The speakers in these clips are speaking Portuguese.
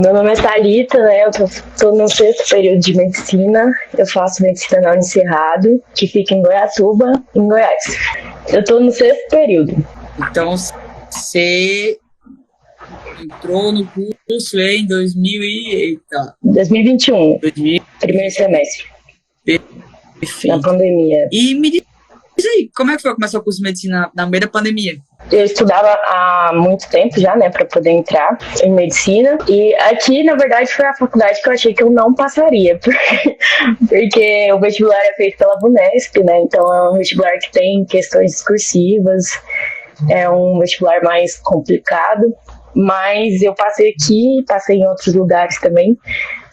Meu nome é Thalita, né? Eu tô no 6º período de medicina. Eu faço medicina na Unicerrado, que fica em Goiatuba, em Goiás. Eu tô no 6º período. Então, você entrou no curso em 2021, primeiro semestre. Perfeito. Na pandemia. E me diz aí, como é que foi começar o curso de medicina na meio da pandemia? Eu estudava há muito tempo já, né, para poder entrar em medicina. E aqui, na verdade, foi a faculdade que eu achei que eu não passaria, porque o vestibular é feito pela VUNESP, né? Então é um vestibular que tem questões discursivas, é um vestibular mais complicado. Mas eu passei aqui, passei em outros lugares também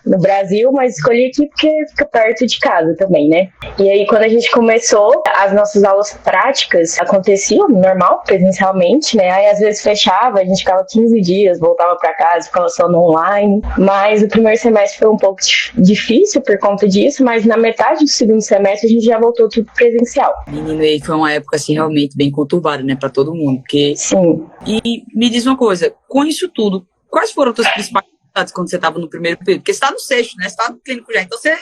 no Brasil, mas escolhi aqui porque fica perto de casa também, né? E aí, quando a gente começou, as nossas aulas práticas aconteciam normal, presencialmente, né? Aí, às vezes, fechava, a gente ficava 15 dias, voltava para casa, ficava só no online. Mas o primeiro semestre foi um pouco difícil por conta disso, mas na metade do segundo semestre a gente já voltou tudo presencial. Menino, aí foi uma época, assim, realmente bem conturbada, né, para todo mundo, porque... Sim. E me diz uma coisa, com isso tudo, quais foram as tuas principais quando você estava no primeiro período? Porque você está no 6º, né? Você está no clínico já. Então, você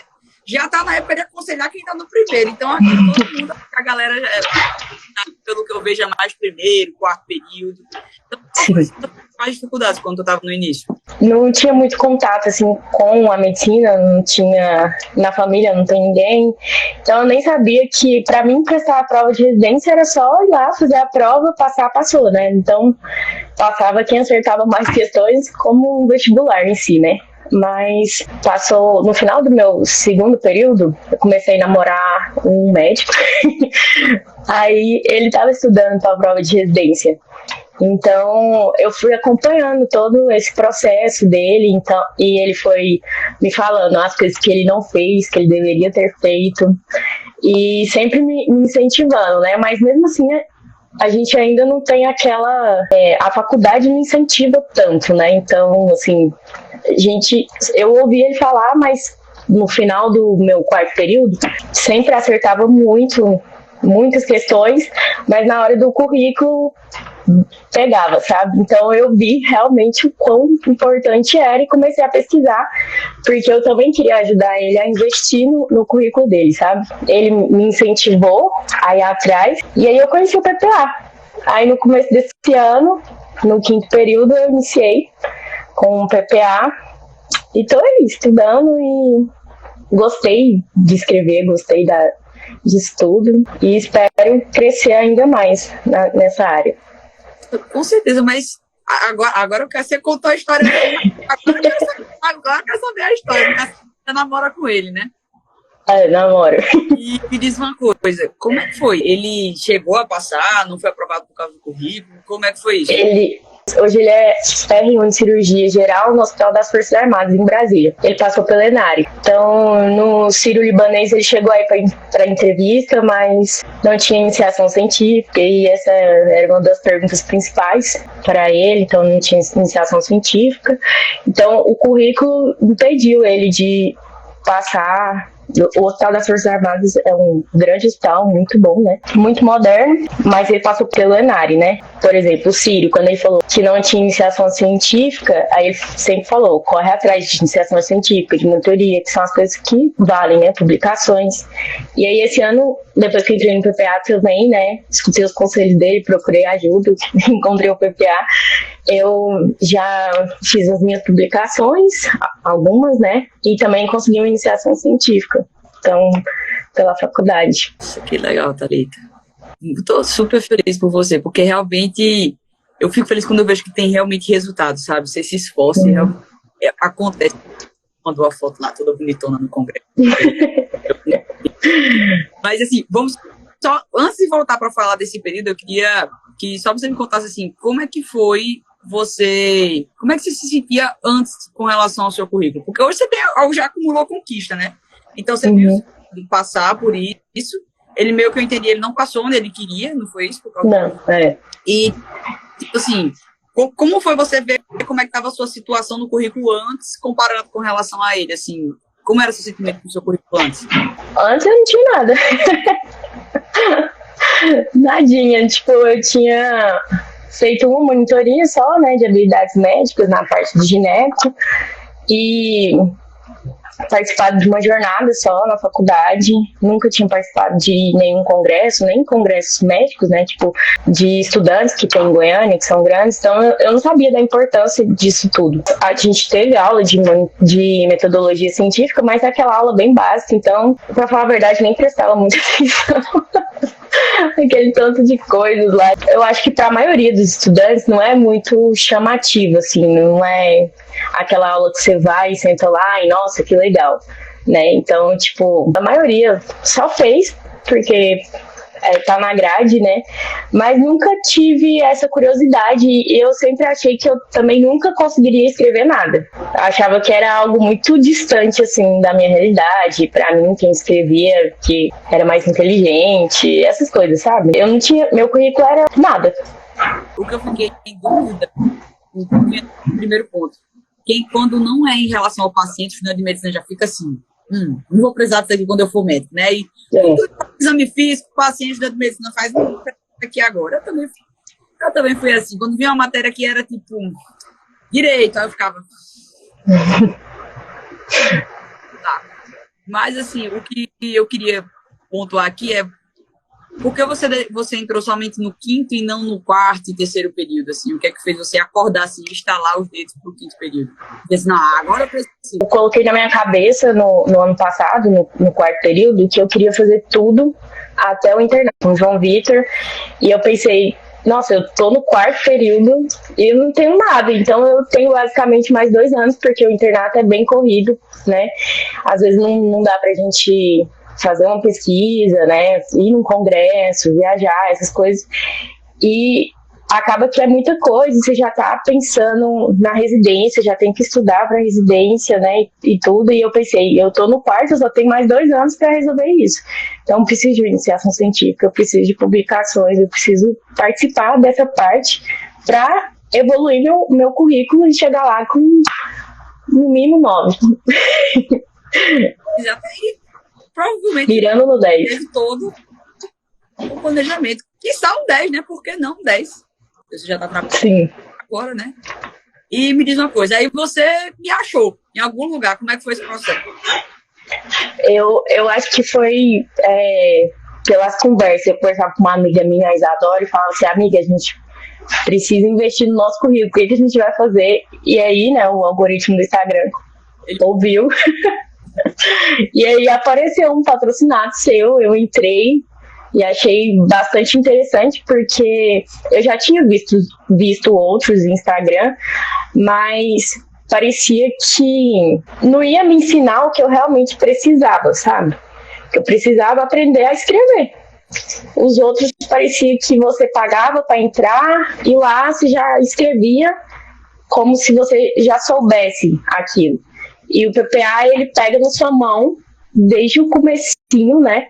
já está na época de aconselhar quem está no primeiro. Então, aqui todo mundo, a galera, pelo que eu vejo, é mais primeiro, 4º período. Então, qual foi as principais dificuldades quando tu estava no início? Não tinha muito contato, assim, com a medicina, não tinha... Na família não tem ninguém. Então, eu nem sabia que, para mim, prestar a prova de residência era só ir lá, fazer a prova, passar, passou, né? Então, passava quem acertava mais questões, como o vestibular em si, né? Mas passou, no final do meu 2º período, eu comecei a namorar um médico. Aí ele estava estudando para a prova de residência. Então, eu fui acompanhando todo esse processo dele, então, e ele foi me falando as coisas que ele não fez, que ele deveria ter feito, e sempre me incentivando, né? Mas mesmo assim, a gente ainda não tem aquela... a faculdade não incentiva tanto, né? Então, assim, eu ouvi ele falar, mas no final do meu 4º período, sempre acertava muitas questões, mas na hora do currículo pegava, sabe? Então eu vi realmente o quão importante era e comecei a pesquisar, porque eu também queria ajudar ele a investir no currículo dele, sabe? Ele me incentivou a ir atrás, e aí eu conheci o PPA. Aí no começo desse ano, no 5º período, eu iniciei com o PPA e tô aí estudando e gostei de escrever, gostei de estudo e espero crescer ainda mais nessa área. Com certeza, mas agora eu quero que você contou a história dele. Agora eu quero saber a história. Você namora com ele, né? Namoro. E me diz uma coisa, como é que foi? Ele chegou a passar, não foi aprovado por causa do currículo? Como é que foi isso? Hoje ele é R1 de cirurgia geral no Hospital das Forças Armadas, em Brasília. Ele passou pela ENARI. Então, no Sírio-Libanês, ele chegou aí para entrevista, mas não tinha iniciação científica, e essa era uma das perguntas principais para ele, então não tinha iniciação científica. Então, o currículo impediu ele de passar. O Hospital das Forças Armadas é um grande hospital, muito bom, né? Muito moderno, mas ele passou pelo ENARI, né? Por exemplo, o Sírio, quando ele falou que não tinha iniciação científica, aí ele sempre falou, corre atrás de iniciação científica, de monitoria, que são as coisas que valem, né? Publicações. E aí, esse ano, depois que eu entrei no PPA também, né? Escutei os conselhos dele, procurei ajuda, encontrei o PPA. Eu já fiz as minhas publicações, algumas, né? E também consegui uma iniciação científica, então, pela faculdade. Que legal, Thalita. Estou super feliz por você, porque realmente eu fico feliz quando eu vejo que tem realmente resultado, sabe? Você se esforça e realmente acontece. Mandou a foto lá, toda bonitona no congresso. Mas assim, vamos só, antes de voltar para falar desse período, eu queria que só você me contasse assim, como é que foi como é que você se sentia antes com relação ao seu currículo? Porque hoje você já acumulou conquista, né? Então você viu passar por isso, ele meio que eu entendi, ele não passou onde ele queria, não foi isso? Não, E, tipo assim, como foi você ver como é que estava a sua situação no currículo antes, comparando com relação a ele, assim, como era o seu sentimento com o seu currículo antes? Antes eu não tinha nada. Nadinha, tipo, eu tinha feito uma monitoria só, né, de habilidades médicas na parte de gineco e participado de uma jornada só na faculdade, nunca tinha participado de nenhum congresso, nem congressos médicos, né, tipo, de estudantes que tem em Goiânia, que são grandes, então eu não sabia da importância disso tudo. A gente teve aula de metodologia científica, mas é aquela aula bem básica, então, pra falar a verdade, nem prestava muita atenção. Aquele tanto de coisas lá. Eu acho que para a maioria dos estudantes não é muito chamativo, assim, não é aquela aula que você vai e senta lá e nossa, que legal, né? Então, tipo, a maioria só fez porque tá na grade, né? Mas nunca tive essa curiosidade e eu sempre achei que eu também nunca conseguiria escrever nada. Eu achava que era algo muito distante, assim, da minha realidade. Pra mim, quem escrevia que era mais inteligente, essas coisas, sabe? Eu não tinha... Meu currículo era nada. O que eu fiquei em dúvida, o primeiro ponto, quando não é em relação ao paciente, o estudante de medicina já fica assim, não vou precisar disso aqui quando eu for médico, né? E exame físico, o paciente, estudante de medicina faz aqui agora. Eu também fui assim. Quando vi uma matéria que era tipo direito, aí eu ficava. Tá. Mas assim, o que eu queria pontuar aqui é por que você entrou somente no quinto e não no quarto e terceiro período? Assim, o que é que fez você acordar assim, e estalar os dedos para o quinto período? Disse, não, agora eu preciso. Eu coloquei na minha cabeça no ano passado, no quarto período, que eu queria fazer tudo até o internato com o João Vitor. E eu pensei, nossa, eu tô no quarto período e eu não tenho nada. Então eu tenho basicamente mais 2 anos, porque o internato é bem corrido, né? Às vezes não dá pra gente fazer uma pesquisa, né, ir num congresso, viajar, essas coisas, e acaba que é muita coisa, você já tá pensando na residência, já tem que estudar para residência, né, e tudo, e eu pensei, eu tô no quarto, eu só tenho mais 2 anos para resolver isso, então eu preciso de iniciação científica, eu preciso de publicações, eu preciso participar dessa parte para evoluir meu currículo e chegar lá com no mínimo 9. Exatamente. Provavelmente virando no 10. Teve todo o planejamento. Quiçá um 10, né? Por que não 10? Você já tá trabalhando agora, né? E me diz uma coisa, aí você me achou em algum lugar, como é que foi esse processo? Eu acho que foi pelas conversas. Eu conversava com uma amiga minha, a Isadora, e falava assim, amiga, a gente precisa investir no nosso currículo, o que a gente vai fazer? E aí, né, o algoritmo do Instagram ouviu. E aí apareceu um patrocinado seu, eu entrei e achei bastante interessante, porque eu já tinha visto outros no Instagram, mas parecia que não ia me ensinar o que eu realmente precisava, sabe? Que eu precisava aprender a escrever. Os outros parecia que você pagava para entrar e lá você já escrevia como se você já soubesse aquilo. E o PPA, ele pega na sua mão, desde o comecinho, né?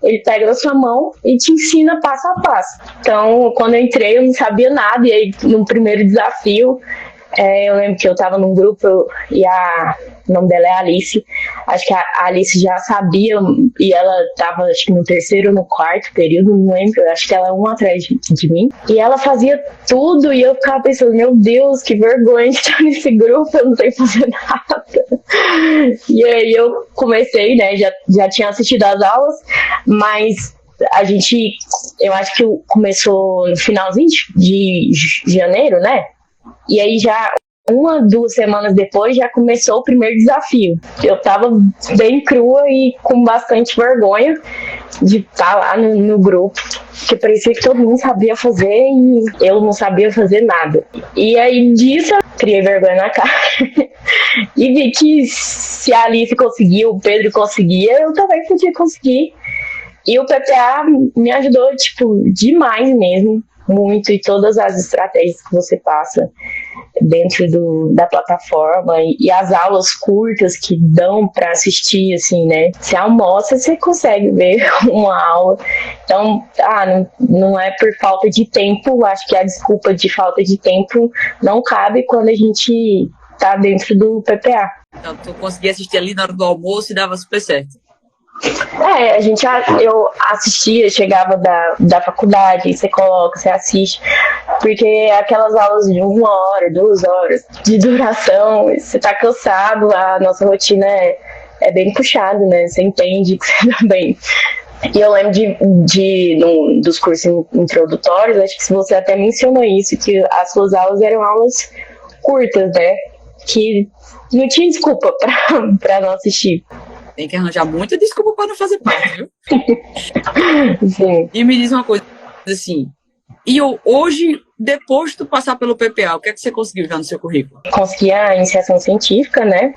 Ele pega na sua mão e te ensina passo a passo. Então, quando eu entrei, eu não sabia nada. E aí, no primeiro desafio, eu lembro que eu estava num grupo e o nome dela é Alice. Acho que a Alice já sabia e ela estava, acho que no terceiro ou no quarto período, não lembro. Acho que ela é uma atrás de mim. E ela fazia tudo e eu ficava pensando, meu Deus, que vergonha de estar nesse grupo, eu não sei fazer nada. E aí eu comecei, né, já tinha assistido às aulas, mas eu acho que começou no finalzinho de janeiro, né? E aí já 1, 2 semanas depois já começou o primeiro desafio. Eu tava bem crua e com bastante vergonha de estar lá no grupo, porque parecia que todo mundo sabia fazer e eu não sabia fazer nada. E aí disso eu criei vergonha na cara e vi que se a Alice conseguiu, o Pedro conseguia, eu também podia conseguir. E o PPA me ajudou, tipo, demais mesmo, muito, e todas as estratégias que você passa dentro da plataforma e as aulas curtas que dão para assistir, assim, né? Você almoça, você consegue ver uma aula. Então, não é por falta de tempo, acho que a desculpa de falta de tempo não cabe quando a gente tá dentro do PPA. Então, tu conseguia assistir ali na hora do almoço e dava super certo. Eu assistia, chegava da faculdade, você coloca, você assiste, porque aquelas aulas de 1 hora, 2 horas de duração, você tá cansado, a nossa rotina é bem puxada, né? Você entende que você tá bem. E eu lembro dos cursos introdutórios, acho que você até mencionou isso, que as suas aulas eram aulas curtas, né? Que não tinha desculpa pra não assistir. Tem que arranjar muita desculpa para não fazer parte, viu? Sim. E me diz uma coisa, assim, hoje, depois de tu passar pelo PPA, o que é que você conseguiu já no seu currículo? Consegui a iniciação científica, né?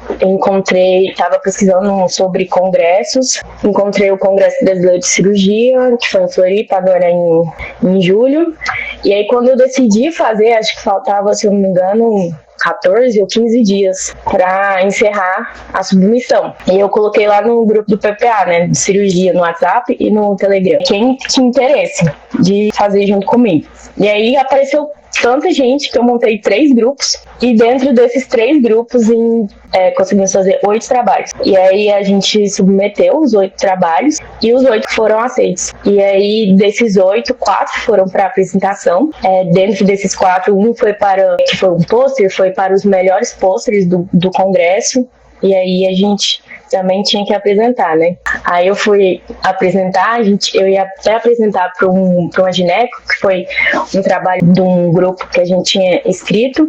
Estava pesquisando sobre congressos, encontrei o Congresso Brasileiro de Cirurgia, que foi em Floripa, agora em julho. E aí, quando eu decidi fazer, acho que faltava, se eu não me engano, 14 ou 15 dias para encerrar a submissão. E eu coloquei lá no grupo do PPA, né, de cirurgia, no WhatsApp e no Telegram. Quem tinha interesse de fazer junto comigo. E aí apareceu tanta gente que eu montei 3 grupos e dentro desses 3 grupos conseguimos fazer 8 trabalhos. E aí a gente submeteu os 8 trabalhos e os 8 foram aceitos. E aí desses 8, 4 foram para apresentação. Dentro desses 4, um foi que foi um pôster, foi para os melhores pôsteres do congresso. E aí a gente também tinha que apresentar, né? Aí eu fui apresentar, eu ia até apresentar para uma gineco, que foi um trabalho de um grupo que a gente tinha escrito,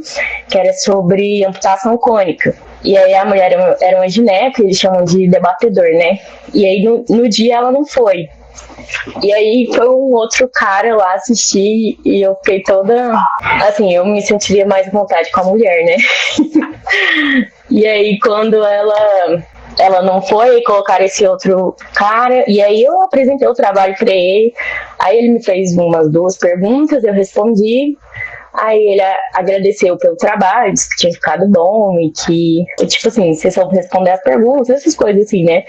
que era sobre amputação cônica. E aí a mulher era uma gineco, eles chamam de debatedor, né? E aí no dia ela não foi. E aí foi um outro cara lá assistir e eu fiquei toda... Assim, eu me sentiria mais à vontade com a mulher, né? E aí quando ela não foi, colocaram esse outro cara, e aí eu apresentei o trabalho para ele, aí ele me fez umas 2 perguntas, eu respondi, aí ele agradeceu pelo trabalho, disse que tinha ficado bom e que, tipo assim, vocês só responder as perguntas, essas coisas assim, né?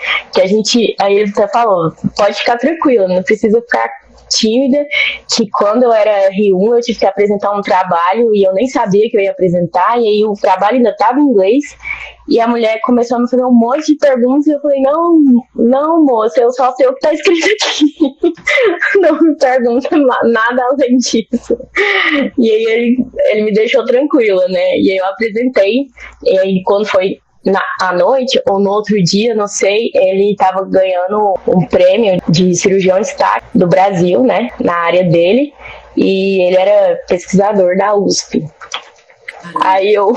Aí ele até falou, pode ficar tranquila, não precisa ficar tímida, que quando eu era R1 eu tive que apresentar um trabalho e eu nem sabia que eu ia apresentar, e aí o trabalho ainda estava em inglês, e a mulher começou a me fazer um monte de perguntas e eu falei, não moça, eu só sei o que está escrito aqui. Não me pergunta nada além disso. E aí ele me deixou tranquila, né? E aí eu apresentei, e aí quando foi à noite ou no outro dia, não sei, ele estava ganhando um prêmio de cirurgião destaque do Brasil, né, na área dele, e ele era pesquisador da USP. Aí eu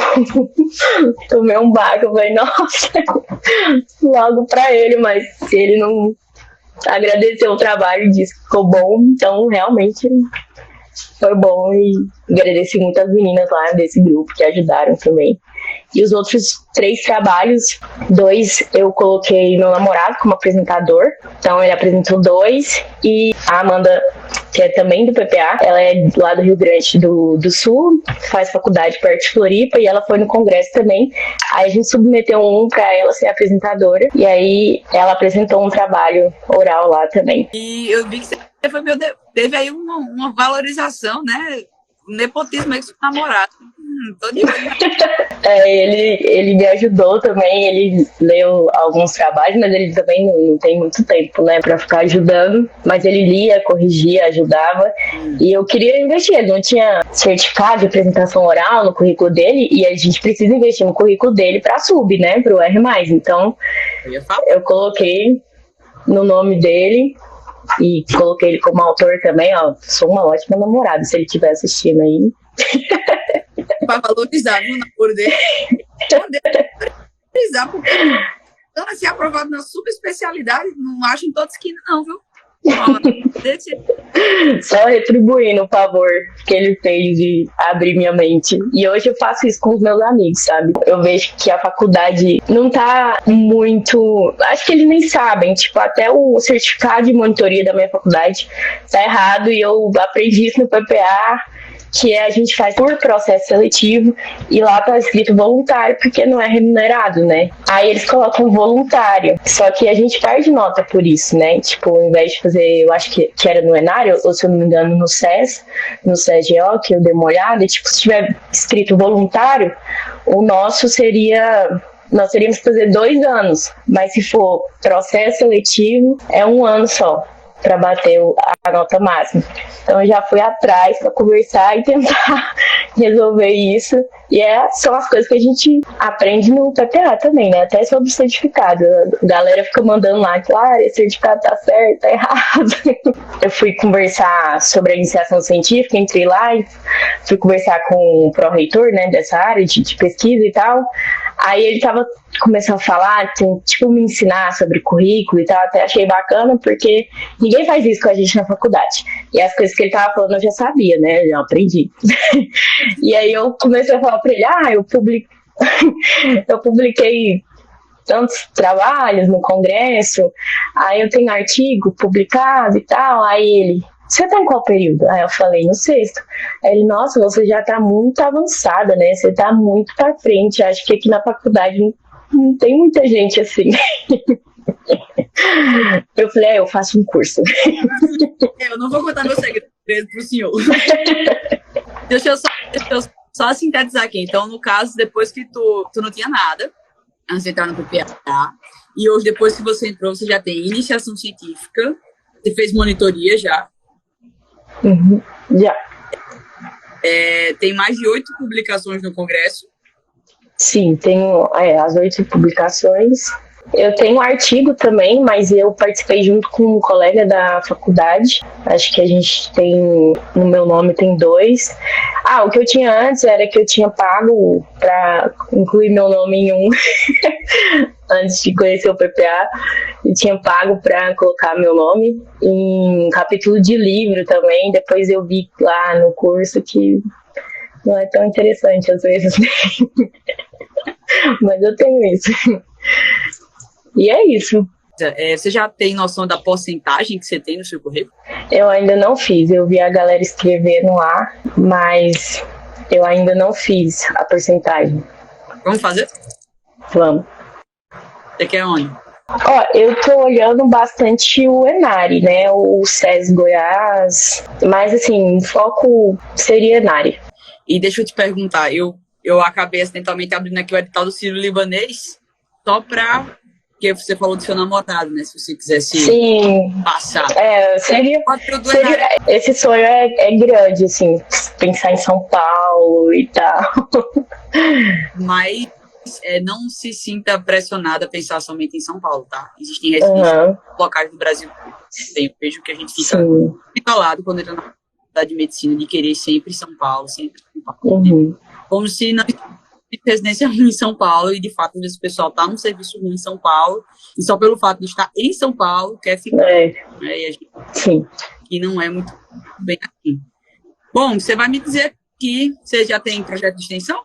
tomei um baque, eu falei, nossa, logo pra ele, mas se ele não agradeceu o trabalho e disse que ficou bom, então realmente foi bom, e agradeci muito as meninas lá desse grupo que ajudaram também. E os outros 3 trabalhos, 2 eu coloquei meu namorado como apresentador, então ele apresentou 2, e a Amanda, que é também do PPA, ela é lá do Rio Grande do Sul, faz faculdade perto de Floripa, e ela foi no congresso também. Aí a gente submeteu um para ela ser apresentadora, e aí ela apresentou um trabalho oral lá também. E eu vi que você teve aí uma valorização, né? O nepotismo aí com seu namorado. Tô de ele me ajudou também, ele leu alguns trabalhos, mas ele também não tem muito tempo, né, pra ficar ajudando, mas ele lia, corrigia, ajudava, e eu queria investir, ele não tinha certificado de apresentação oral no currículo dele, e a gente precisa investir no currículo dele pra sub, né, pro R+, então eu coloquei no nome dele, e coloquei ele como autor também, ó, sou uma ótima namorada, se ele estiver assistindo aí. Para valorizar o namoro dele. Valorizar, porque então, ser aprovado na subespecialidade, não acho em toda esquina, não, viu? Só retribuindo o favor que ele fez de abrir minha mente. E hoje eu faço isso com os meus amigos, sabe? Eu vejo que a faculdade não tá muito... Acho que eles nem sabem. Tipo, até o certificado de monitoria da minha faculdade tá errado. E eu aprendi isso no PPA, que a gente faz por processo seletivo, e lá tá escrito voluntário, porque não é remunerado, né? Aí eles colocam voluntário, só que a gente perde nota por isso, né? Tipo, ao invés de fazer, eu acho que era no Enário, ou se eu não me engano no SES, no SESGO, que eu dei uma olhada, e, tipo, se tiver escrito voluntário, o nosso seria nós teríamos que fazer 2 anos, mas se for processo seletivo, é 1 ano só para bater a nota máxima. Então eu já fui atrás para conversar e tentar resolver isso. E são as coisas que a gente aprende no PPA também, né? Até sobre o certificado. A galera fica mandando lá que esse certificado tá certo, tá errado. Eu fui conversar sobre a iniciação científica, entrei lá e fui conversar com o pró-reitor, né, dessa área de pesquisa e tal. Aí ele começou a falar, tipo, me ensinar sobre currículo e tal, até achei bacana, porque ninguém faz isso com a gente na faculdade. E as coisas que ele tava falando eu já sabia, né, eu já aprendi. E aí eu comecei a falar pra ele, eu publiquei tantos trabalhos no congresso, aí eu tenho artigo publicado e tal, aí ele... Você tá em qual período? Aí eu falei, no 6º. Aí ele, nossa, você já tá muito avançada, né? Você tá muito pra frente. Acho que aqui na faculdade não tem muita gente assim. Eu falei, eu faço um curso. Eu não vou contar meu segredo pro senhor. Deixa eu só sintetizar aqui. Então, no caso, depois que tu não tinha nada, antes de entrar no PPA, e hoje, depois que você entrou, você já tem iniciação científica, você fez monitoria já. Uhum, já. Tem mais de 8 publicações no Congresso. Sim, tenho as 8 publicações. Eu tenho artigo também, mas eu participei junto com um colega da faculdade. Acho que a gente tem, no meu nome tem 2. O que eu tinha antes era que eu tinha pago para incluir meu nome em um. Antes de conhecer o PPA, eu tinha pago para colocar meu nome em capítulo de livro também. Depois eu vi lá no curso que não é tão interessante às vezes. Mas eu tenho isso. E é isso. Você já tem noção da porcentagem que você tem no seu currículo? Eu ainda não fiz. Eu vi a galera escrevendo lá, mas eu ainda não fiz a porcentagem. Vamos fazer? Vamos. Você quer onde? Eu tô olhando bastante o Enari, né? O SES Goiás. Mas, assim, o foco seria Enari. E deixa eu te perguntar, eu acabei acidentalmente abrindo aqui o edital do Sírio Libanês só pra... Porque você falou do seu namorado, né? Se você quisesse passar. Seria esse sonho é grande, assim, pensar em São Paulo e tal. Mas não se sinta pressionada a pensar somente em São Paulo, tá? Existem residências locais do Brasil. Eu vejo que a gente fica bitolado quando entra na faculdade de medicina de querer sempre São Paulo, sempre São Paulo. Uhum. Como se não residência ruim em São Paulo, e de fato às vezes o pessoal está num serviço ruim em São Paulo, e só pelo fato de estar em São Paulo quer ficar. Né? E a gente, que não é muito bem aqui. Bom, você vai me dizer que você já tem projeto de extensão?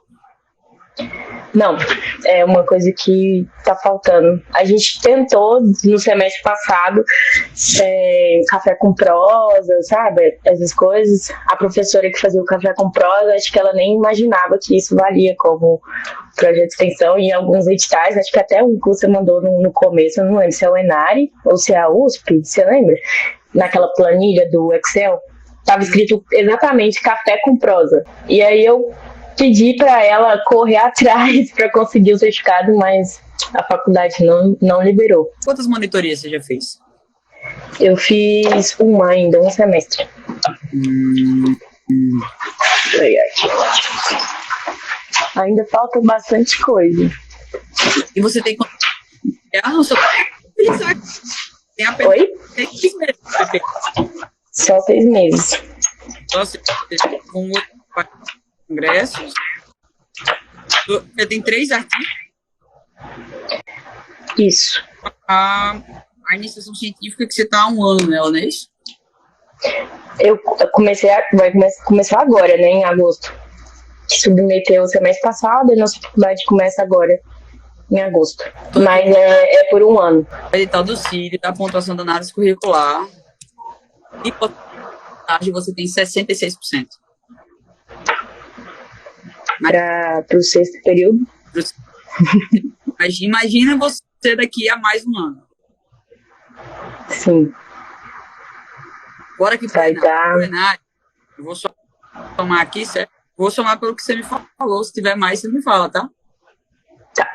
Não, é uma coisa que tá faltando. A gente tentou no semestre passado café com prosa, sabe? Essas coisas. A professora que fazia o café com prosa, acho que ela nem imaginava que isso valia como projeto de extensão. E em alguns editais, acho que até um que você mandou no começo, eu não lembro se é o Enari ou se é a USP, você lembra? Naquela planilha do Excel, tava escrito exatamente café com prosa. E aí eu pedi para ela correr atrás para conseguir o certificado, mas a faculdade não liberou. Quantas monitorias você já fez? Eu fiz uma ainda, um semestre. Ainda falta bastante coisa. E você tem quanto? Tem apenas Oi? 6 meses. Só 6 meses. Então, você com 8 congressos. Você tem 3 artigos? Isso. A iniciação científica que você está há 1 ano, né, não é isso? Eu vai começar agora, né, em agosto. Submeteu o semestre passado e nossa faculdade começa agora, em agosto. Mas é por 1 ano. O edital do Sírio, da pontuação da análise curricular. E porcentagem você tem 66%. Para o 6º período. Mas imagina você daqui a mais 1 ano. Sim. Agora que vai dar. Eu vou somar aqui, certo? Vou somar pelo que você me falou. Se tiver mais, você me fala, tá? Tá.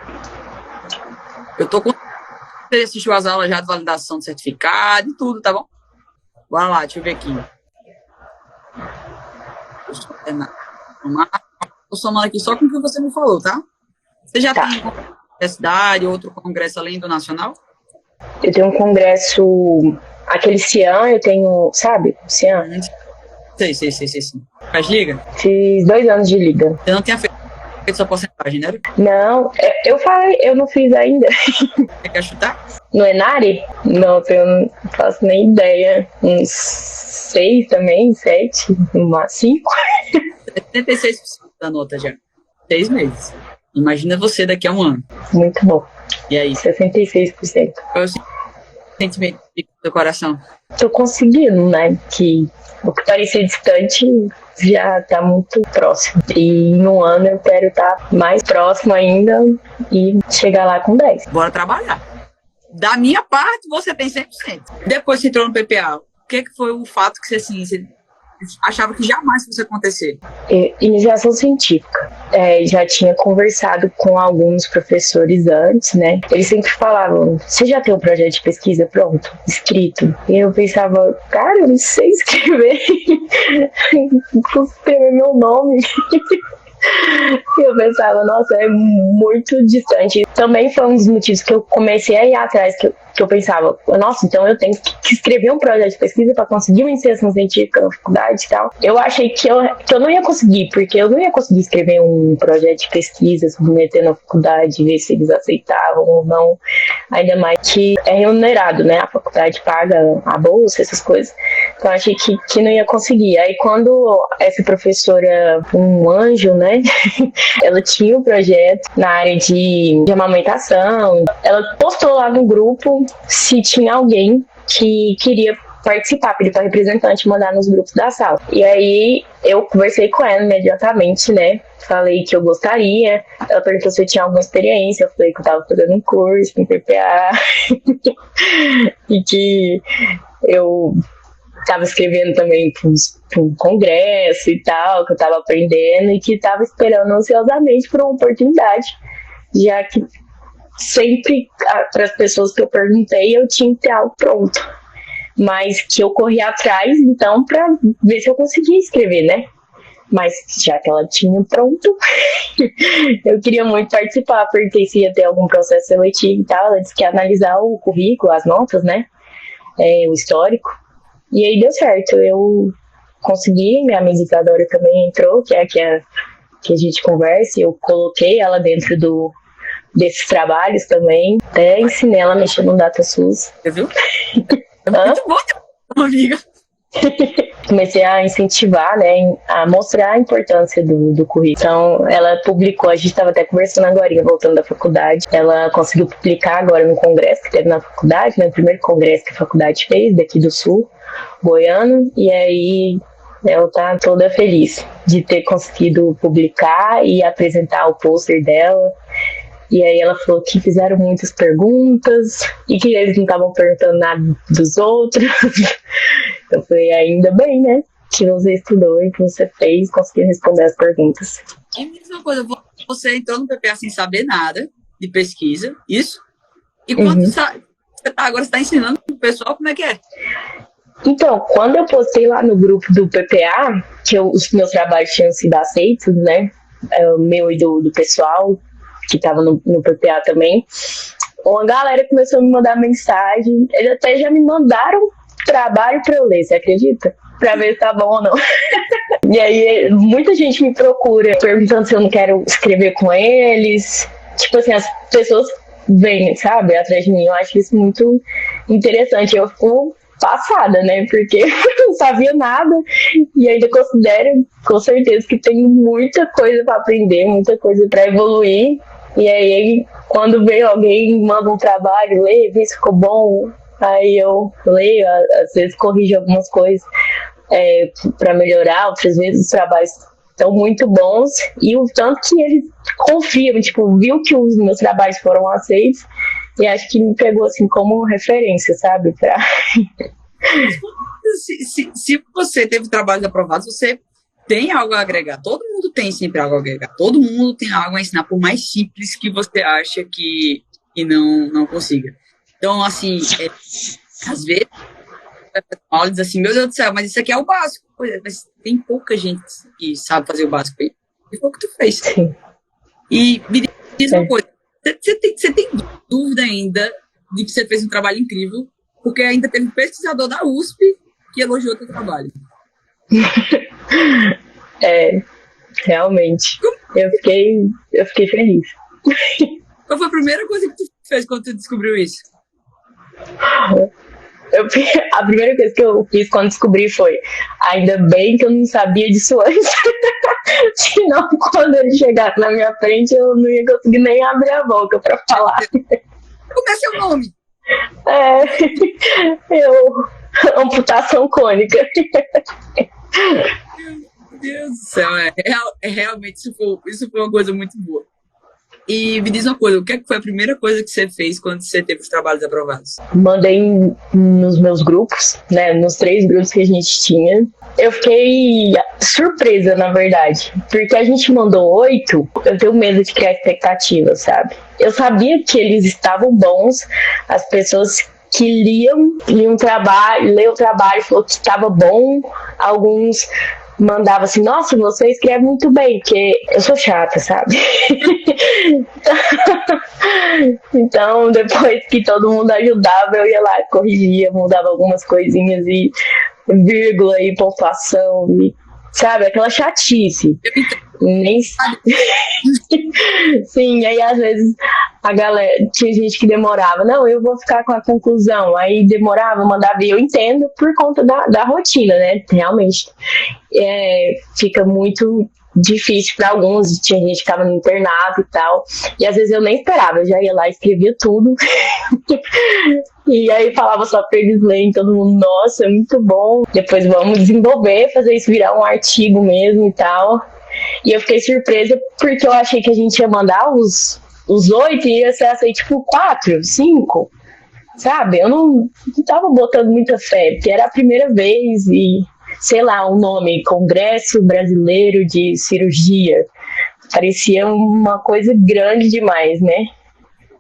Eu tô com... Você assistiu as aulas já de validação de certificado e tudo, tá bom? Bora lá, deixa eu ver aqui. Tô somando aqui só com o que você me falou, tá? Você já tem universidade, outro congresso além do nacional? Eu tenho um congresso, aquele CIAN, eu tenho, sabe? CIAN. Sei. Faz liga? Fiz 2 anos de liga. Você não tinha feito sua porcentagem, né? Não, eu não fiz ainda. Você quer chutar? No Enari? Não, eu não faço nem ideia. Uns 6 também, 7, 5. 76% da nota já. 6 meses. Imagina você daqui a um ano. Muito bom. E aí? 66%. Qual é o sentimento do seu coração? Tô conseguindo, né? Que o que parecia distante já tá muito próximo. E em um ano eu quero estar mais próximo ainda e chegar lá com 10. Bora trabalhar. Da minha parte, você tem 100%. Depois você entrou no PPA. O que foi o fato que você, assim, você achava que jamais fosse acontecer? Iniciação científica. Já tinha conversado com alguns professores antes, né? Eles sempre falavam, você já tem um projeto de pesquisa pronto, escrito? E eu pensava, cara, eu não sei escrever. Não consigo escrever meu nome. E eu pensava, nossa, é muito distante. Também foi um dos motivos que eu comecei a ir atrás, que eu pensava, nossa, então eu tenho que escrever um projeto de pesquisa para conseguir uma iniciação científica na faculdade e tal. Eu achei que eu não ia conseguir, porque eu não ia conseguir escrever um projeto de pesquisa, submeter na faculdade, ver se eles aceitavam ou não. Ainda mais que é remunerado, né? A faculdade paga a bolsa, essas coisas. Então eu achei que não ia conseguir. Aí quando essa professora, um anjo, né? Ela tinha um projeto na área de amamentação. Ela postou lá no grupo se tinha alguém que queria participar, pedir para representante mandar nos grupos da sala. E aí eu conversei com ela imediatamente, né? Falei que eu gostaria. Ela perguntou se eu tinha alguma experiência. Eu falei que eu estava fazendo um curso em PPA e que eu estava escrevendo também para um congresso e tal, que eu estava aprendendo e que estava esperando ansiosamente por uma oportunidade, já que sempre, para as pessoas que eu perguntei, eu tinha que ter algo pronto, mas que eu corri atrás, então, para ver se eu conseguia escrever, né? Mas já que ela tinha pronto, eu queria muito participar, porque se ia ter algum processo seletivo e tal, ela disse que ia analisar o currículo, as notas, né? O histórico. E aí deu certo, eu consegui, minha mediadora também entrou, que é a que a gente conversa, e eu coloquei ela dentro desses trabalhos também, até ensinei ela a mexer no DataSUS. Você viu? É muito bom, amiga. Comecei a incentivar, né, a mostrar a importância do currículo. Então, ela publicou, a gente estava até conversando agora, voltando da faculdade, ela conseguiu publicar agora no congresso que teve na faculdade, né, o primeiro congresso que a faculdade fez, daqui do Sul, goiano, e aí ela tá toda feliz de ter conseguido publicar e apresentar o pôster dela. E aí ela falou que fizeram muitas perguntas e que eles não estavam perguntando nada dos outros. Eu falei, ainda bem, né? Que você estudou e que você fez, conseguiu responder as perguntas. E mesma coisa, você entrou no PPA sem saber nada de pesquisa, isso? E quando agora você está ensinando o pessoal, como é que é? Então, quando eu postei lá no grupo do PPA, que os meus trabalhos tinham sido aceitos, né? O meu e do pessoal que estava no PPA também, uma galera começou a me mandar mensagem, eles até já me mandaram trabalho para eu ler, você acredita? Para ver se tá bom ou não. E aí, muita gente me procura, perguntando se eu não quero escrever com eles. Tipo assim, as pessoas vêm, sabe, atrás de mim. Eu acho isso muito interessante. Eu fico passada, né? Porque eu não sabia nada e ainda considero, com certeza, que tenho muita coisa para aprender, muita coisa para evoluir. E aí, quando vem alguém, manda um trabalho, lê, vê se ficou bom, aí eu leio, às vezes corrijo algumas coisas para melhorar, outras vezes os trabalhos estão muito bons, e o tanto que eles confiam, tipo, viu que os meus trabalhos foram aceitos, e acho que me pegou assim como referência, sabe? Se você teve trabalhos aprovados, você tem algo a agregar. Todo mundo tem sempre algo a agregar. Todo mundo tem algo a ensinar, por mais simples que você acha que e não consiga. Então, assim, às vezes, a aula diz assim, meu Deus do céu, mas isso aqui é o básico. Pois é, mas tem pouca gente que sabe fazer o básico. E foi o que tu fez. Sim. E me diz uma coisa, você tem dúvida ainda de que você fez um trabalho incrível, porque ainda teve um pesquisador da USP que elogiou teu trabalho. Realmente. Eu fiquei feliz. Qual foi a primeira coisa que tu fez quando tu descobriu isso? A primeira coisa que eu fiz quando descobri foi: ainda bem que eu não sabia disso antes. Senão, quando ele chegasse na minha frente, eu não ia conseguir nem abrir a boca pra falar. Como é seu nome? Amputação cônica. Meu Deus do céu, realmente isso foi uma coisa muito boa. E me diz uma coisa, o que foi a primeira coisa que você fez quando você teve os trabalhos aprovados? Mandei nos meus grupos, né, nos 3 grupos que a gente tinha. Eu fiquei surpresa, na verdade, porque a gente mandou 8, eu tenho medo de criar expectativa, sabe? Eu sabia que eles estavam bons, as pessoas que liam o trabalho, falou que estava bom, alguns mandava assim, nossa, você escreve muito bem, porque eu sou chata, sabe? Então, depois que todo mundo ajudava, eu ia lá, corrigia, mudava algumas coisinhas e vírgula e pontuação, e, sabe? Aquela chatice. Nem... Sim, aí às vezes a galera, tinha gente que demorava, não, eu vou ficar com a conclusão, aí demorava, mandava, e eu entendo por conta da rotina, né, realmente fica muito difícil para alguns, tinha gente que ficava no internato e tal, e às vezes eu nem esperava, eu já ia lá e escrevia tudo e aí falava só pra eles lerem, todo mundo, nossa, é muito bom, depois vamos desenvolver, fazer isso virar um artigo mesmo e tal. E eu fiquei surpresa porque eu achei que a gente ia mandar os 8 e ia ser assim, tipo 4, 5, sabe? Eu não tava botando muita fé, porque era a primeira vez e, sei lá, o nome, Congresso Brasileiro de Cirurgia, parecia uma coisa grande demais, né?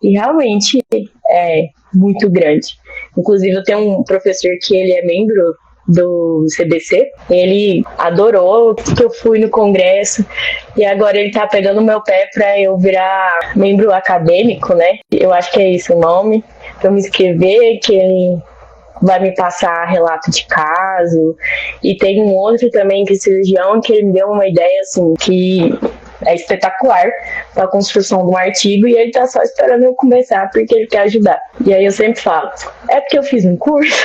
E realmente é muito grande. Inclusive, eu tenho um professor que ele é membro do CBC, ele adorou que eu fui no congresso e agora ele tá pegando o meu pé pra eu virar membro acadêmico, né? Eu acho que é esse o nome, pra eu me inscrever, que ele vai me passar relato de caso, e tem um outro também que é cirurgião, que ele me deu uma ideia assim, que é espetacular para a construção de um artigo, e ele tá só esperando eu começar porque ele quer ajudar. E aí eu sempre falo, é porque eu fiz um curso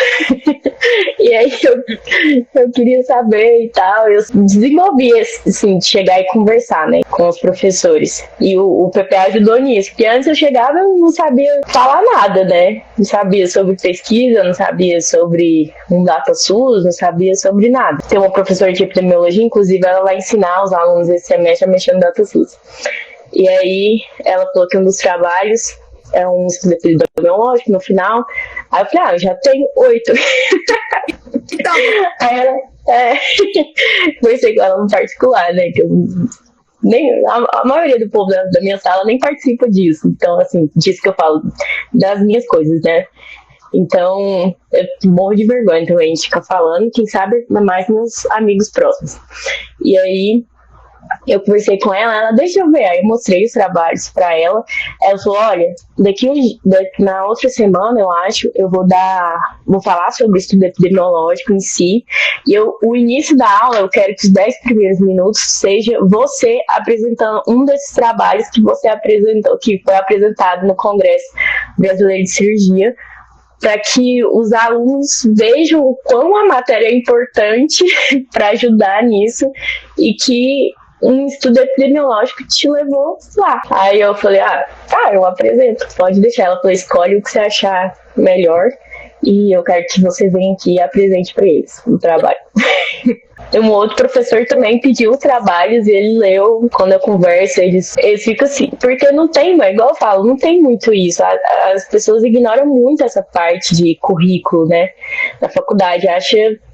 e aí eu queria saber e tal, eu desenvolvi assim, de chegar e conversar, né, com os professores, e o PPA ajudou nisso, porque antes eu chegava e não sabia falar nada, né, não sabia sobre pesquisa, não sabia sobre um DataSUS, não sabia sobre nada. Tem uma professora de epidemiologia, inclusive ela vai ensinar os alunos esse semestre a mexer no DataSUS. E aí ela falou que um dos trabalhos é um estudo epidemiológico no final. Aí eu falei, eu já tenho 8. Então. Aí ela, conversei com ela no particular, né, que eu a maioria do povo da minha sala nem participa disso, então assim, disso que eu falo, das minhas coisas, né. Então, eu morro de vergonha também de ficar falando, quem sabe mais meus amigos próximos. E aí, eu conversei com ela, deixa eu ver, aí eu mostrei os trabalhos pra ela, ela falou, olha, na outra semana, eu acho, eu vou falar sobre o estudo epidemiológico em si, e o início da aula, eu quero que os 10 primeiros minutos seja você apresentando um desses trabalhos que você apresentou, que foi apresentado no Congresso Brasileiro de Cirurgia, para que os alunos vejam o quão a matéria é importante para ajudar nisso e que um estudo epidemiológico te levou lá. Aí eu falei, eu apresento, pode deixar. Ela falou, escolhe o que você achar melhor e eu quero que você venha aqui e apresente para eles o trabalho. Um outro professor também pediu trabalhos e ele leu. Quando eu converso, eles ficam assim, porque não tem, mas igual eu falo, não tem muito isso. As pessoas ignoram muito essa parte de currículo, né? Na faculdade,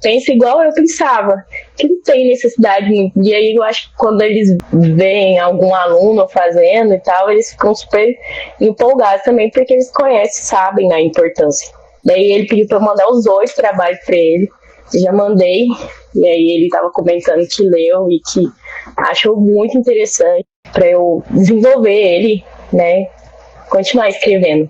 pensa igual eu pensava, que não tem necessidade. E aí eu acho que quando eles veem algum aluno fazendo e tal, eles ficam super empolgados também, porque eles conhecem, sabem a importância. Daí ele pediu para eu mandar os 2 trabalhos para ele. Eu já mandei, e aí ele estava comentando que leu e que achou muito interessante para eu desenvolver ele, né, continuar escrevendo.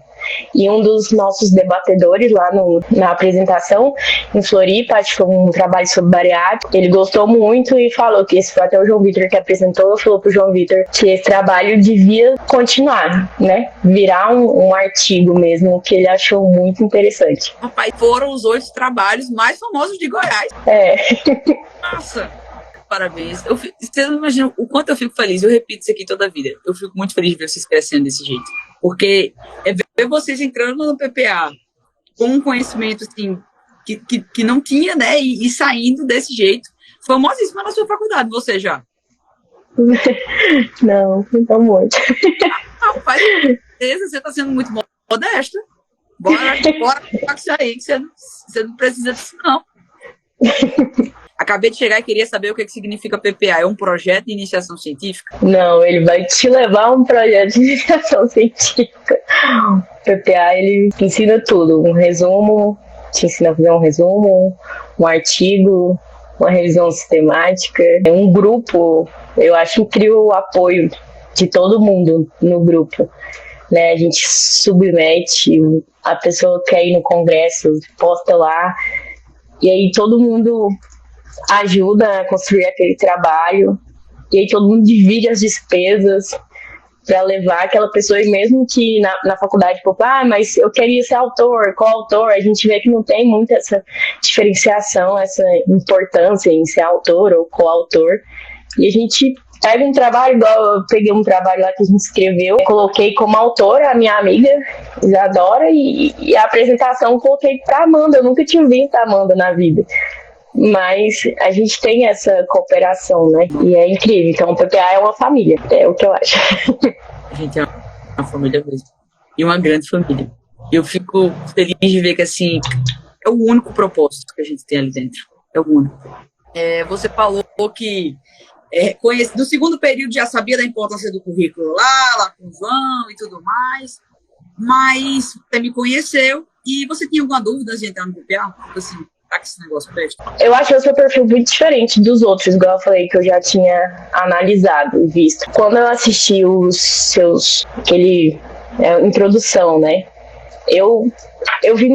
E um dos nossos debatedores lá na apresentação, em Floripa, acho que foi um trabalho sobre bariátrica, ele gostou muito e falou que esse foi até o João Vitor que apresentou, falou pro João Vitor que esse trabalho devia continuar, né? Virar um artigo mesmo, que ele achou muito interessante. Rapaz, foram os 8 trabalhos mais famosos de Goiás. É. Nossa! Parabéns. Você não imagina o quanto eu fico feliz. Eu repito isso aqui toda a vida. Eu fico muito feliz de ver vocês crescendo desse jeito. Porque é ver vocês entrando no PPA com um conhecimento assim, que não tinha, né? E saindo desse jeito. Famosíssima na sua faculdade, você já? Não muito. Faz certeza, você está sendo muito modesta. Bora com isso aí, que você não precisa disso, não. Acabei de chegar e queria saber o que significa PPA. É um projeto de iniciação científica? Não, ele vai te levar a um projeto de iniciação científica. O PPA, ele ensina tudo. Um resumo, te ensina a fazer um resumo, um artigo, uma revisão sistemática. Um grupo, eu acho incrível o apoio de todo mundo no grupo. Né? A gente submete, a pessoa quer ir no congresso, posta lá, e aí todo mundo ajuda a construir aquele trabalho, e aí todo mundo divide as despesas para levar aquela pessoa, e mesmo que na faculdade, tipo, mas eu queria ser autor, coautor, a gente vê que não tem muita essa diferenciação, essa importância em ser autor ou coautor, e a gente pega um trabalho, igual eu peguei um trabalho lá que a gente escreveu, coloquei como autora a minha amiga Isadora, e a apresentação eu coloquei para Amanda. Eu nunca tinha visto a Amanda na vida, mas a gente tem essa cooperação, né? E é incrível. Então o PPA é uma família, é o que eu acho. A gente é uma família mesmo, e uma grande família. Eu fico feliz de ver que assim é o único propósito que a gente tem ali dentro, é o único. Você falou que no segundo período já sabia da importância do currículo lá com o João e tudo mais, mas você me conheceu e você tinha alguma dúvida de entrar no PPA? Assim, tá que esse negócio presta? Eu acho o seu perfil muito diferente dos outros, igual eu falei, que eu já tinha analisado e visto. Quando eu assisti os seus, introdução, né, eu vi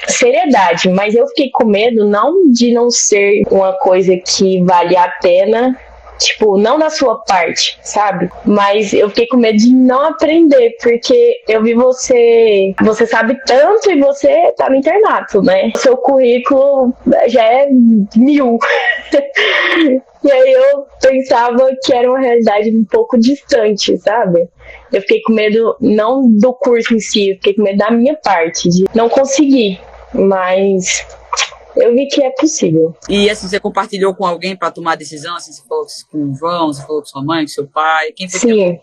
seriedade, mas eu fiquei com medo não de não ser uma coisa que vale a pena, tipo, não da sua parte, sabe? Mas eu fiquei com medo de não aprender, porque eu vi você sabe tanto e você tá no internato, né? O seu currículo já é 1000. E aí eu pensava que era uma realidade um pouco distante, sabe? Eu fiquei com medo, não do curso em si, eu fiquei com medo da minha parte, de não conseguir, mas eu vi que é possível. E assim, você compartilhou com alguém para tomar a decisão? Assim, você falou com o João, você falou com sua mãe, com seu pai? Quem foi? Sim.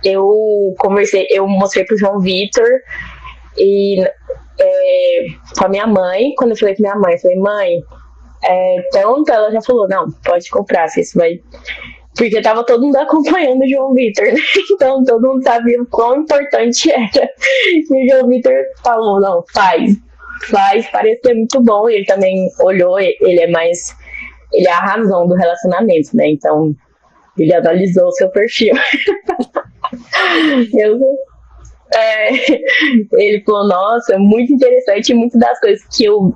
Eu mostrei pro João Vitor e com a minha mãe. Quando eu falei com minha mãe, eu falei, mãe, então ela já falou, não, pode comprar, se isso vai... Porque tava todo mundo acompanhando o João Vitor, né? Então todo mundo sabia o quão importante era. E o João Vitor falou, não, faz, parece ser muito bom. E ele também olhou, ele é a razão do relacionamento, né? Então ele analisou o seu perfil. Ele falou, nossa, muito interessante, e muitas das coisas que eu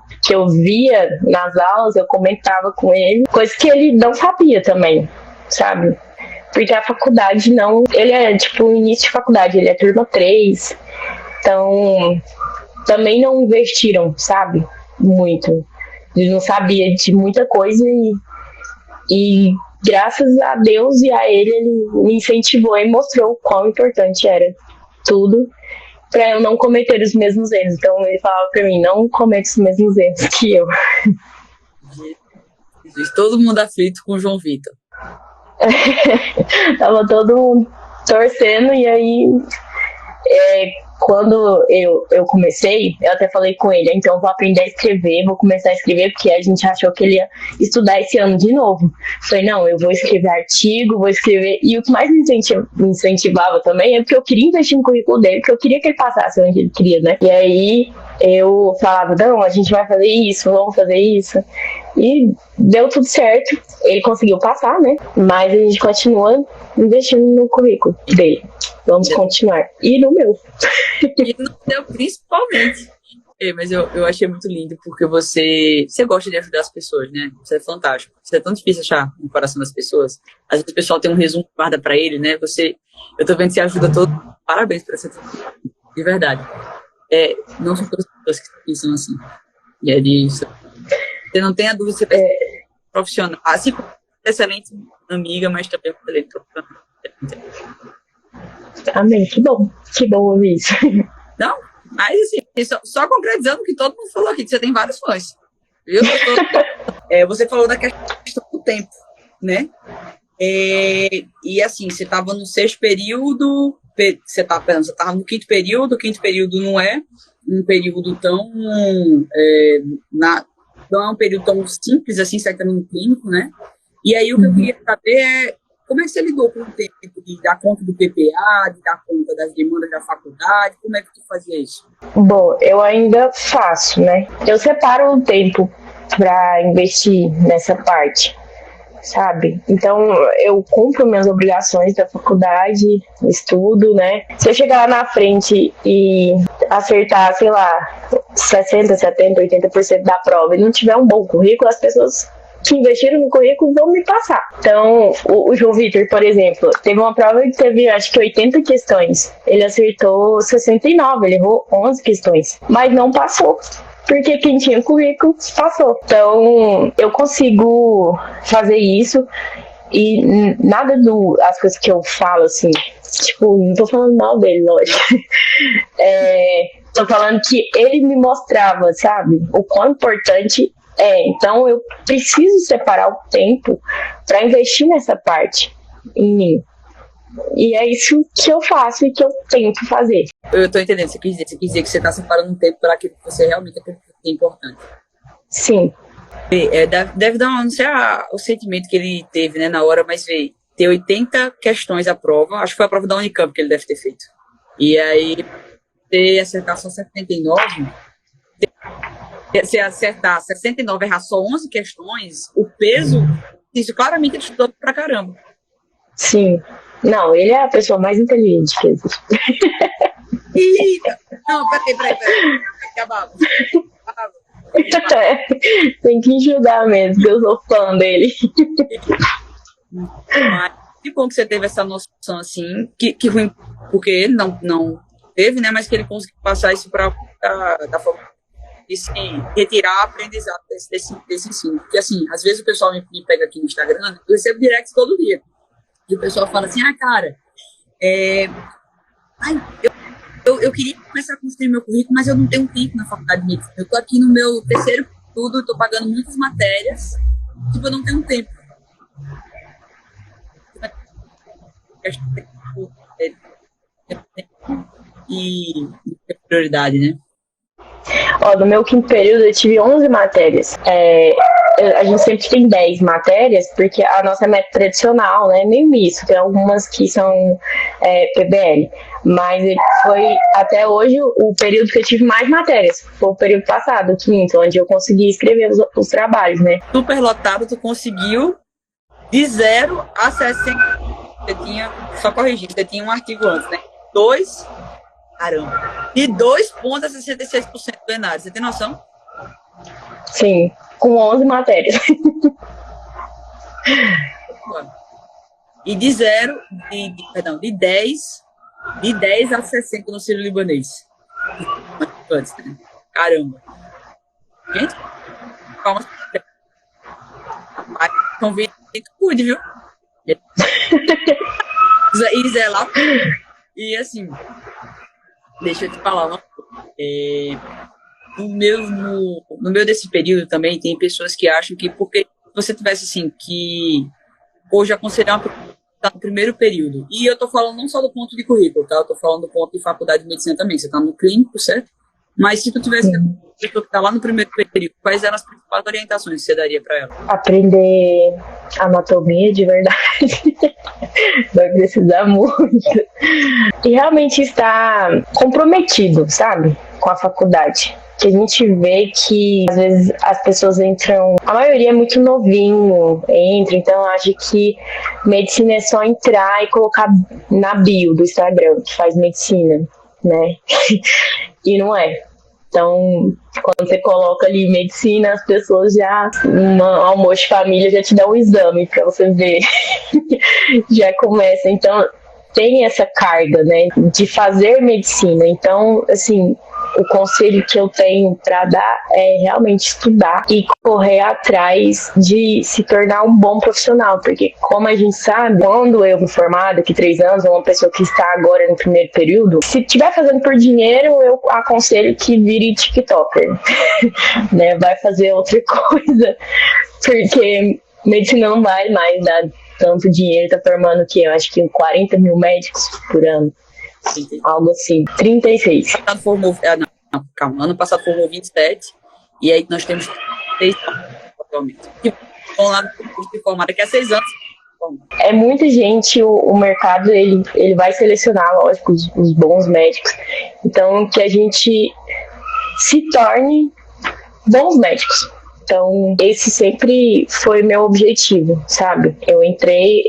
via nas aulas, eu comentava com ele, coisas que ele não sabia também, sabe? Porque a faculdade não... Ele é, tipo, início de faculdade, ele é turma 3, então também não investiram, sabe? Muito. Ele não sabia de muita coisa e graças a Deus e a ele me incentivou e mostrou o quão importante era tudo para eu não cometer os mesmos erros. Então ele falava para mim, não cometa os mesmos erros que eu. Todo mundo aflito com o João Vitor. Tava todo mundo torcendo, e aí quando eu comecei, eu até falei com ele, então eu vou aprender a escrever, vou começar a escrever, porque a gente achou que ele ia estudar esse ano de novo. Falei, não, eu vou escrever artigo, vou escrever, e o que mais me incentivava também é porque eu queria investir no currículo dele, porque eu queria que ele passasse onde ele queria, né? E aí eu falava, não, a gente vai fazer isso, vamos fazer isso. E deu tudo certo, ele conseguiu passar, né? Mas a gente continua investindo no currículo dele. Vamos continuar. E no meu. E no seu, principalmente. Mas eu achei muito lindo, porque você gosta de ajudar as pessoas, né? Isso é fantástico. Isso é tão difícil achar no coração das pessoas. Às vezes o pessoal tem um resumo que guarda pra ele, né? Eu tô vendo que você ajuda todo. Parabéns por essa. De verdade. Não são todas as pessoas que pensam assim. E é disso. Você não tem a dúvida, você é profissional. Assim como excelente amiga, mas também excelente profissional. Amém, que bom ouvir isso. Não, mas assim, só concretizando o que todo mundo falou aqui, que você tem vários fãs. Viu? Você falou da questão do tempo, né? E assim, você estava no sexto período, você estava no quinto período, o quinto período não é um período tão. Não é um período tão simples assim, você está no clínico, né? E aí o que eu queria saber é como é que você lidou com o tempo de dar conta do PPA, de dar conta das demandas da faculdade, como é que tu fazia isso? Bom, eu ainda faço, né? Eu separo o tempo para investir nessa parte, sabe? Então, eu cumpro minhas obrigações da faculdade, estudo, né? Se eu chegar lá na frente e acertar, sei lá, 60%, 70%, 80% da prova e não tiver um bom currículo, as pessoas que investiram no currículo vão me passar. Então, o João Vitor, por exemplo, teve uma prova que teve, acho que 80 questões. Ele acertou 69, ele errou 11 questões, mas não passou. Porque quem tinha currículo passou. Então, eu consigo fazer isso e nada as coisas que eu falo, assim, tipo, não tô falando mal dele, lógico. Tô falando que ele me mostrava, sabe, o quão importante então eu preciso separar o tempo para investir nessa parte em mim. E é isso que eu faço e que eu tento fazer. Eu tô entendendo, você quis dizer que você tá separando um tempo para aquilo que você realmente é importante. Sim. Deve dar, não sei o sentimento que ele teve, né, na hora, mas ter 80 questões à prova, acho que foi a prova da Unicamp que ele deve ter feito. E aí, você acertar só 79, se acertar 69 e errar só 11 questões, o peso, isso claramente ele estudou pra caramba. Sim. Não, ele é a pessoa mais inteligente que existe. Não, peraí. Acabava. Tem que enxugar mesmo, que eu sou fã dele. Mas que bom que você teve essa noção assim, que ruim, porque ele não teve, né? Mas que ele conseguiu passar isso da forma de se retirar aprendizado desse ensino. Porque assim, às vezes o pessoal me pega aqui no Instagram, eu recebo direct todo dia. E o pessoal fala assim, cara, eu queria começar a construir meu currículo, mas eu não tenho tempo na faculdade de medicina. Eu tô aqui no meu terceiro estudo, tô pagando muitas matérias, tipo, eu não tenho tempo. E prioridade, né? No meu quinto período eu tive 11 matérias. A gente sempre tem 10 matérias, porque a nossa é método tradicional, né? Nem isso, tem algumas que são PBL. Mas foi até hoje o período que eu tive mais matérias. Foi o período passado, o quinto, onde eu consegui escrever os trabalhos, né? Super lotado, tu conseguiu de 0 a 60. Você tinha, só corrigir, você tinha um artigo antes, né? 2. Caramba. De 2 pontos a 66% do Enário. Você tem noção? Sim, com 11 matérias. E de 10 a 60 no Sírio-Libanês. Antes, né? Caramba. Gente, calma. Então, cuide, viu? E Zé lá. E assim, deixa eu te falar uma coisa. No meu desse período também tem pessoas que acham que porque você tivesse, assim, que hoje aconselhar uma pessoa que está no primeiro período, e eu estou falando não só do ponto de currículo, tá? Eu estou falando do ponto de faculdade de medicina também, você está no clínico, certo? Mas se tu tivesse uma pessoa que está lá no primeiro período, quais eram as principais orientações que você daria para ela? Aprender anatomia de verdade. Vai precisar muito. E realmente estar comprometido, sabe? Com a faculdade. Que a gente vê que às vezes as pessoas entram, a maioria é muito novinho, então acho que medicina é só entrar e colocar na bio do Instagram que faz medicina, né? E não é. Então, quando você coloca ali medicina, as pessoas já, um almoço de família já te dá um exame pra você ver. Já começa. Então, tem essa carga, né, de fazer medicina. Então, assim, o conselho que eu tenho para dar é realmente estudar e correr atrás de se tornar um bom profissional, porque como a gente sabe, quando eu me formar daqui 3 anos, ou uma pessoa que está agora no primeiro período, se estiver fazendo por dinheiro, eu aconselho que vire TikToker, né, vai fazer outra coisa, porque medicina não vai mais dar tanto dinheiro, tá formando o quê? Eu acho que 40 mil médicos por ano. Algo assim, 36. Ano passado formou 27, e aí nós temos 3 atualmente. Que vão lá no curso de formar daqui a 6 anos. É muita gente, o mercado ele vai selecionar, lógico, os bons médicos. Então, que a gente se torne bons médicos. Então, esse sempre foi meu objetivo, sabe? Eu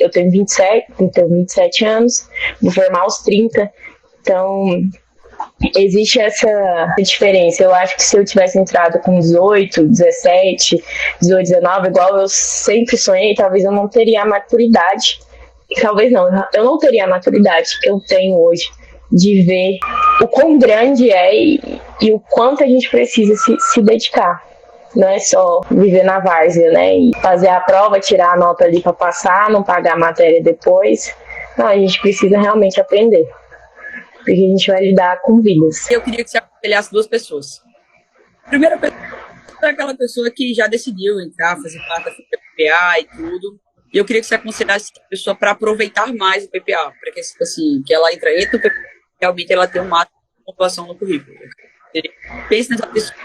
tenho 27 anos, vou formar aos 30. Então, existe essa diferença. Eu acho que se eu tivesse entrado com 18, 17, 18, 19, igual eu sempre sonhei, talvez eu não teria a maturidade. Talvez não, eu não teria a maturidade que eu tenho hoje de ver o quão grande é e o quanto a gente precisa se dedicar. Não é só viver na várzea, né? E fazer a prova, tirar a nota ali para passar, não pagar a matéria depois. Não, a gente precisa realmente aprender. Porque a gente vai lidar com vidas. Eu queria que você aconselhasse 2 pessoas. A primeira pessoa é aquela pessoa que já decidiu entrar, fazer parte da PPA e tudo. E eu queria que você aconselhasse a pessoa para aproveitar mais o PPA. Para que, assim, que ela entra no PPA, realmente ela tem um máximo de pontuação no currículo. Pense nessa pessoa.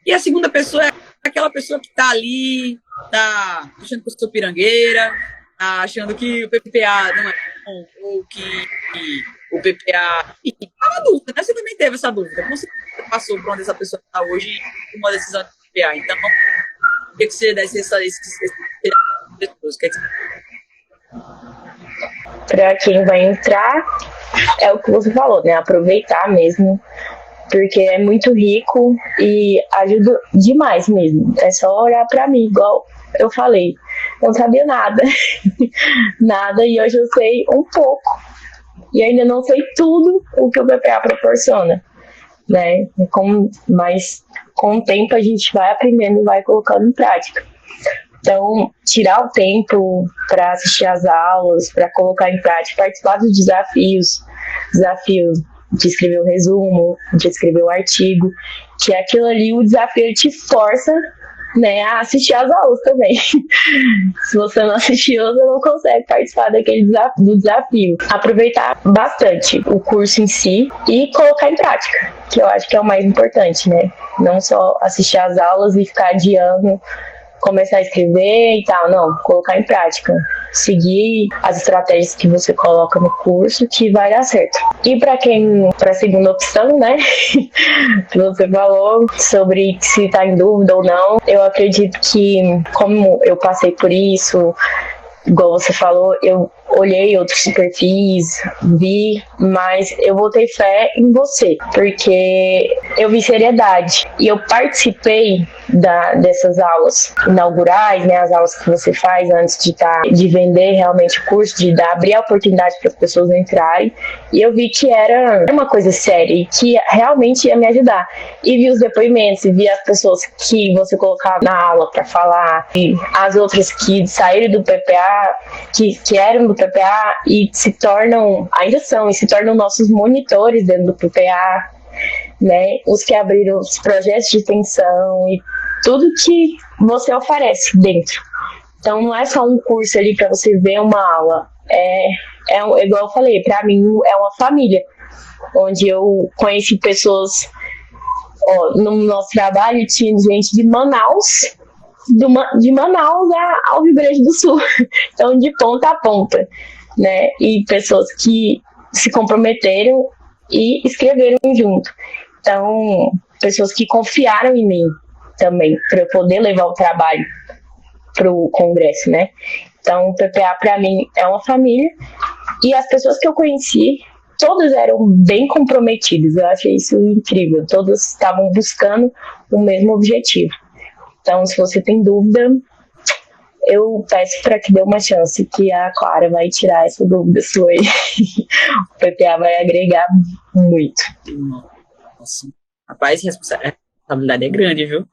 E a segunda pessoa é aquela pessoa que está ali, tá achando que eu sou pirangueira, tá achando que o PPA não é bom, ou que o PPA... E tá na dúvida, né? Você também teve essa dúvida. Como você passou por onde essa pessoa está hoje e uma decisão de PPA? Então, o que você desse esses pessoas? Para quem vai entrar, é o que você falou, né? Aproveitar mesmo, porque é muito rico e ajuda demais mesmo. É só olhar para mim, igual eu falei. Eu não sabia nada, nada, e hoje eu sei um pouco. E ainda não sei tudo o que o PPA proporciona, né? Mas com o tempo a gente vai aprendendo e vai colocando em prática. Então, tirar o tempo para assistir às aulas, para colocar em prática, participar dos desafios de escrever o resumo, de escrever o artigo, que aquilo ali, o desafio ele te força, né, a assistir às aulas também. Se você não assistiu, você não consegue participar do desafio. Aproveitar bastante o curso em si e colocar em prática, que eu acho que é o mais importante, né? Não só assistir às aulas e ficar adiando, começar a escrever e tal, não, colocar em prática. Seguir as estratégias que você coloca no curso que vai dar certo. E para a segunda opção, né, que você falou sobre se está em dúvida ou não, eu acredito que, como eu passei por isso, igual você falou, eu olhei outros perfis, vi, mas eu botei fé em você, porque eu vi seriedade e eu participei dessas aulas inaugurais, né, as aulas que você faz antes de vender realmente o curso, de abrir a oportunidade para as pessoas entrarem, e eu vi que era uma coisa séria e que realmente ia me ajudar. E vi os depoimentos, e vi as pessoas que você colocava na aula para falar, e as outras que saíram do PPA, que eram do PPA e ainda são, e se tornam nossos monitores dentro do PPA, né? Os que abriram os projetos de extensão e tudo que você oferece dentro. Então não é só um curso ali para você ver uma aula. Igual eu falei, para mim é uma família, onde eu conheci pessoas. Ó, no nosso trabalho tinha gente de Manaus, de Manaus ao Rio Grande do Sul, então de ponta a ponta, né? E pessoas que se comprometeram e escreveram junto. Então, pessoas que confiaram em mim também, para eu poder levar o trabalho para o congresso, né? Então, o PPA para mim é uma família, e as pessoas que eu conheci, todas eram bem comprometidas. Eu achei isso incrível. Todas estavam buscando o mesmo objetivo. Então, se você tem dúvida, eu peço para que dê uma chance, que a Clara vai tirar essa dúvida sua aí. O PPA vai agregar muito. Nossa. Rapaz, a responsabilidade é grande, viu?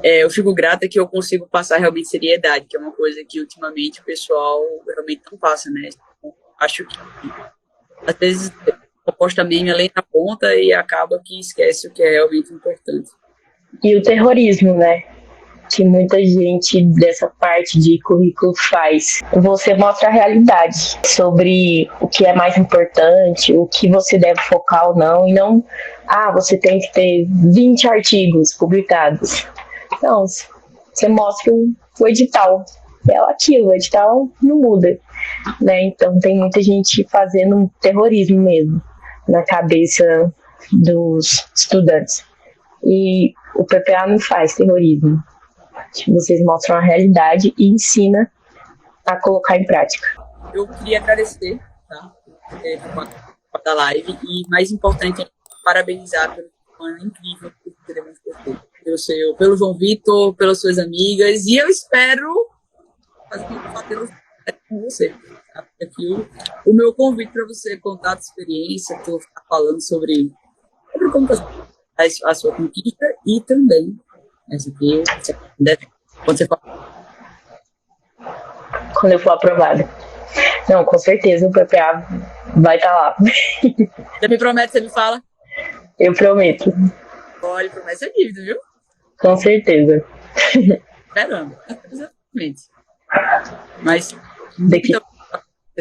Eu fico grata que eu consigo passar realmente seriedade, que é uma coisa que ultimamente o pessoal realmente não passa, né? Acho que às vezes posta meme além da ponta e acaba que esquece o que é realmente importante. E o terrorismo, né? Que muita gente dessa parte de currículo faz. Você mostra a realidade sobre o que é mais importante, o que você deve focar ou não, e não, você tem que ter 20 artigos publicados. Não, você mostra o edital. É aquilo, o edital não muda, né? Então tem muita gente fazendo um terrorismo mesmo na cabeça dos estudantes. E o PPA não faz terrorismo. Vocês mostram a realidade e ensina a colocar em prática. Eu queria agradecer, tá? Da live, e mais importante, parabenizar pelo ano incrível que você demonstrou. Pelo João Vitor, pelas suas amigas, e eu espero fazer com você. Tá? Aqui o meu convite para você contar a sua experiência, que eu vou ficar falando sobre como a sua conquista, e também essa aqui, quando eu for aprovada. Não, com certeza o PPA vai estar lá. Já me promete, você me fala? Eu prometo. Olha, promessa é dívida, viu? Com certeza. Caramba, exatamente. Mas, você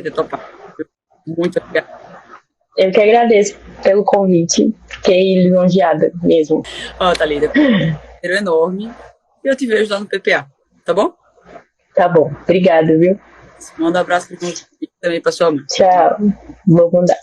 ter topado. Muito obrigado. Eu que agradeço pelo convite. Fiquei lisonjeada mesmo. Thalita, é enorme. E eu te vejo lá no PPA, tá bom? Tá bom, obrigada, viu? Manda um abraço também para sua mãe. Tchau, vou mandar.